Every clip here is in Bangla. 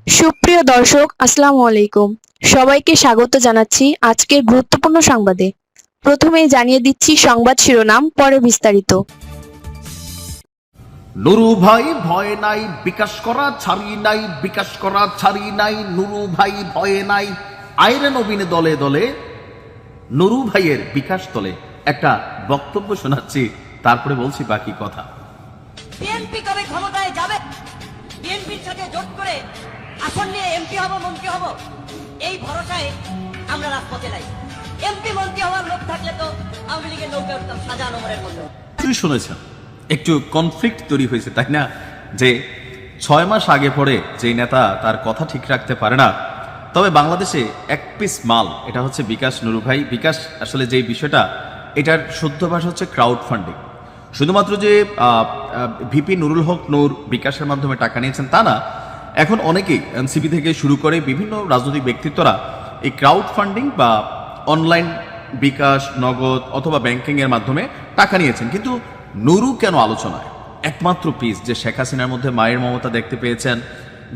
সুপ্রিয় দর্শক, আসসালামু আলাইকুম। সবাইকে স্বাগত জানাচ্ছি আজকের গুরুত্বপূর্ণ সংবাদে। প্রথমেই জানিয়ে দিচ্ছি সংবাদ শিরোনাম, পরে বিস্তারিত। নুরু ভাই ভয় নাই, বিকাশ করা ছাড়ি নাই, বিকাশ করা ছাড়ি নাই, নুরু ভাই ভয়ে নাই। আইরে নবীনে দলে দলে নুরু ভাইয়ের বিকাশ তলে একটা বক্তব্য শোনাচ্ছি, তারপরে বলছি বাকি কথা। বিএনপি কবে ক্ষমতায় যাবে? বিএনপির সাথে জোট করে আসন নিয়ে এমপি হব, মন্ত্রী হব, এই ভরসায় আমরা রাজপথে নাই। এমপি মন্ত্রী হওয়ার লোক থাকলে তো আওয়ামী লীগের নৌকা উঠতাম সাজা নম্বরের মতো। তুই শুনেছেন একটু কনফ্লিক্ট তৈরি হয়েছে, তাই না? যে 6 মাস আগে পরে যে নেতা তার কথা ঠিক রাখতে পারে না। তবে বাংলাদেশে এক পিস মাল, এটা হচ্ছে বিকাশ নুরু ভাই। বিকাশ আসলে যে বিষয়টা, এটার শুদ্ধ ভাষা হচ্ছে ক্রাউড ফান্ডিং। শুধুমাত্র যে ভিপি নুরুল হক নূর বিকাশের মাধ্যমে টাকা নিয়েছেন তা না, এখন অনেকেই এনসিপি থেকে শুরু করে বিভিন্ন রাজনৈতিক ব্যক্তিত্বরা এই ক্রাউড ফান্ডিং বা অনলাইন বিকাশ, নগদ অথবা ব্যাংকিং এর মাধ্যমে টাকা নিয়েছেন। কিন্তু নুরু কেন আলোচনায়? একমাত্র পিস যে শেখ হাসিনার মধ্যে মায়ের মমতা দেখতে পেয়েছেন,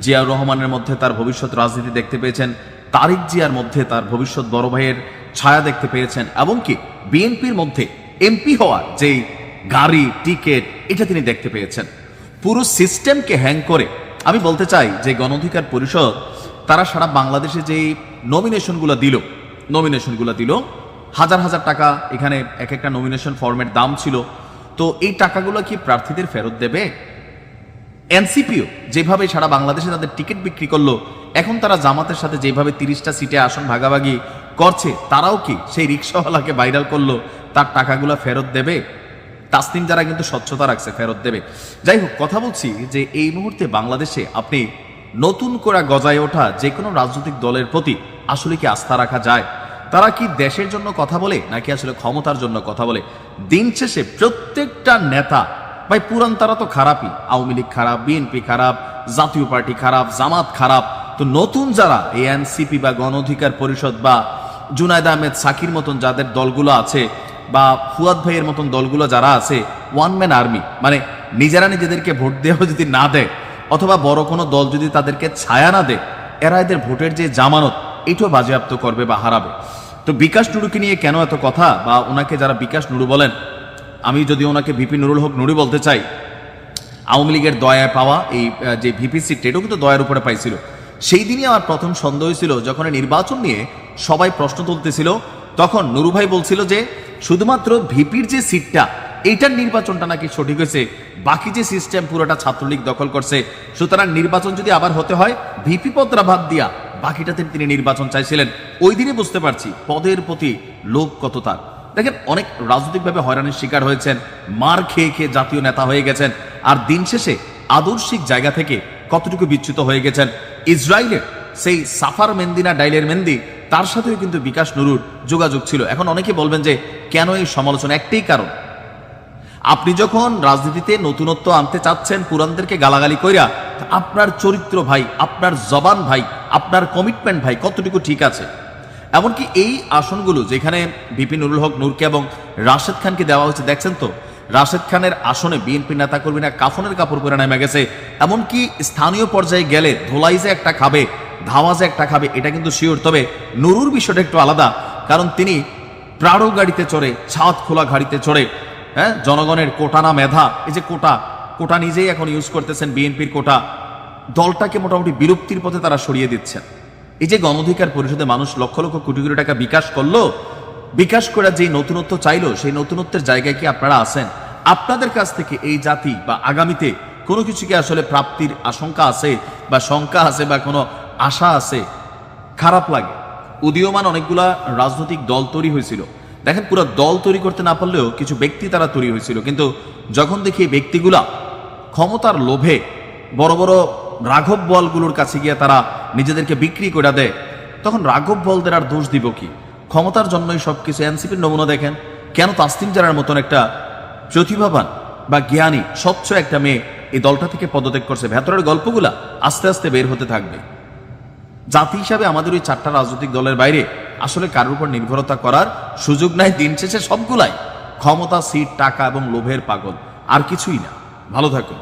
জিয়াউর রহমানের মধ্যে তার ভবিষ্যৎ রাজনীতি দেখতে পেয়েছেন, তারিক জিয়ার মধ্যে তার ভবিষ্যৎ বড় ভাইয়ের ছায়া দেখতে পেয়েছেন, এমনকি বিএনপির মধ্যে এমপি হওয়ার যেই গাড়ি, টিকিট, এটা তিনি দেখতে পেয়েছেন। পুরো সিস্টেমকে হ্যাং করে আমি বলতে চাই যে গণ অধিকার পরিষদ তারা সারা বাংলাদেশে যেই নমিনেশনগুলো দিল, হাজার হাজার টাকা, এখানে এক একটা নমিনেশন ফর্মের দাম ছিল। তো এই টাকাগুলো কি প্রার্থীদের ফেরত দেবে? এনসিপিও যেভাবে সারা বাংলাদেশে তাদের টিকিট বিক্রি করলো, এখন তারা জামাতের সাথে যেভাবে 30টা সিটে আসন ভাগাভাগি করছে, তারাও কি সেই রিক্সাওয়ালাকে ভাইরাল করলো, তার টাকাগুলো ফেরত দেবে? তাসনিম যারা কিন্তু স্বচ্ছতা রাখছে, ফেরত দেবে। যাই হোক, কথা বলছি যে এই মুহূর্তে বাংলাদেশে আপনি নতুন করে গজায় ওঠা যে কোনো রাজনৈতিক দলের প্রতি আসলে কি আস্থা রাখা যায়? তারা কি দেশের জন্য কথা বলে নাকি আসলে ক্ষমতার জন্য কথা বলে? দিন শেষে প্রত্যেকটা নেতা ভাই পুরান তারা তো খারাপই। আওয়ামী লীগ খারাপ, বিএনপি খারাপ, জাতীয় পার্টি খারাপ, জামাত খারাপ। তো নতুন যারা এএনসিপি বা গণ অধিকার পরিষদ বা জুনায়দ আহমেদ সাকির মতন যাদের দলগুলো আছে, বা ফুয়াদ ভাইয়ের মতন দলগুলো যারা আছে, ওয়ান ম্যান আর্মি, মানে নিজেরা নিজেদেরকে ভোট দেওয়া যদি না দেয়, অথবা বড় কোনো দল যদি তাদেরকে ছায়া না দেয়, এরা এদের ভোটের যে জামানত এটাও বাজেয়াপ্ত করবে বা হারাবে। তো বিকাশ নুরুকে নিয়ে কেন এত কথা, বা ওনাকে যারা বিকাশ নুরু বলেন, আমি যদি ওনাকে ভিপি নুরুল হক নুরি বলতে চাই, আওয়ামী লীগের দয়ায় পাওয়া এই যে ভিপি সিট, এটাও কিন্তু দয়ার উপরে পাইছিল। সেই দিনই আমার প্রথম সন্দেহ হয়েছিল, যখন নির্বাচন নিয়ে সবাই প্রশ্ন তুলতেছিল, তখন নুরু ভাই বলছিল যে শুধুমাত্র ভিপির যে সিটটা, এইটার নির্বাচনটা নাকি সঠিক হয়েছে, বাকি যে সিস্টেম পুরোটা ছাত্রলীগ দখল করছে। সুতরাং নির্বাচন যদি আবার হতে হয়, ভিপি পদরা বাদ দিয়া বাকিটাতে তিনি নির্বাচন চাইছিলেন। ওই দিনে বুঝতে পারছি পদের প্রতি লোভ কত তার। দেখেন, অনেক রাজনৈতিকভাবে হয়রানির শিকার হয়েছেন, মার খেয়ে খেয়ে জাতীয় নেতা হয়ে গেছেন, আর দিন শেষে আদর্শিক জায়গা থেকে কতটুকু বিচ্যুত হয়ে গেছেন। ইসরায়েলের সেই সাফার মেন্দিনা ডাইলের মেন্দি, তার সাথেও কিন্তু বিকাশ নুরুর যোগাযোগ ছিল। এখন অনেকে বলবেন যে কেন এই সমালোচনা? একটাই কারণ, আপনি যখন রাজনীতিতে নতুনত্ব আনতে চাচ্ছেন, পুরানদেরকে গালাগালি কইরা, আপনার চরিত্র ভাই, আপনার জবান ভাই, আপনার কমিটমেন্ট ভাই কতটুকু ঠিক আছে? এমনকি এই আসনগুলো যেখানে ভিপি নুরুল হক নূরকে এবং রাশেদ খানকে দেওয়া হচ্ছে, দেখছেন তো রাশেদ খানের আসনে বিএনপি নেতা কর্মীরা কাফনের কাপড় পরে নেমে গেছে। এমনকি স্থানীয় পর্যায়ে গেলে ধোলাই যে একটা খাবে, ধাওয়া যে একটা খাবে, এটা কিন্তু শিওর। তবে নুরুর বিষয়টা একটু আলাদা, কারণ তিনি প্রাড়ো গাড়িতে চড়ে, ছাদ খোলা গাড়িতে চড়ে, হ্যাঁ, জনগণের কোটা না মেধা, এই যে কোটা নিজেই এখন ইউজ করতেছেন, বিএনপির কোটা, দলটাকে মোটামুটি বিলুপ্তির পথে তারা সরিয়ে দিচ্ছেন। এই যে গণ অধিকার পরিষদে মানুষ লক্ষ লক্ষ কোটি কোটি টাকা বিকাশ করলো, বিকাশ করে যে নতুনত্ব চাইলো, সেই নতুনত্বের জায়গায় কি আপনারা আছেন? আপনাদের কাছ থেকে এই জাতি বা আগামীতে কোনো কিছুকে আসলে প্রাপ্তির আশঙ্কা আছে বা শঙ্কা আছে বা কোনো আশা আছে? খারাপ লাগে। উদীয়মান অনেকগুলা রাজনৈতিক দল তৈরি হয়েছিল, দেখেন পুরো দল তৈরি করতে না পারলেও কিছু ব্যক্তি তারা তৈরি হয়েছিল, কিন্তু যখন দেখি এই ব্যক্তিগুলা ক্ষমতার লোভে বড় বড় রাঘব বলগুলোর কাছে গিয়ে তারা নিজেদেরকে বিক্রি করে দেয়, তখন রাঘব বলদের আর দোষ দিব কি? ক্ষমতার জন্যই সবকিছু। এনসিপির নমুনা দেখেন, কেন তাসনিম জারার মতন একটা প্রতিভাবান বা জ্ঞানী স্বচ্ছ একটা মেয়ে এই দলটা থেকে পদত্যাগ করছে। ভেতরের গল্পগুলা আস্তে আস্তে বের হতে থাকবে। জাতি হিসাবে আমাদের ওই 4টা রাজনৈতিক দলের বাইরে আসলে কারোর উপর নির্ভরতা করার সুযোগ নাই। দিন শেষে সবগুলাই ক্ষমতা, সিট, টাকা এবং লোভের পাগল, আর কিছুই না। ভালো থাকুন।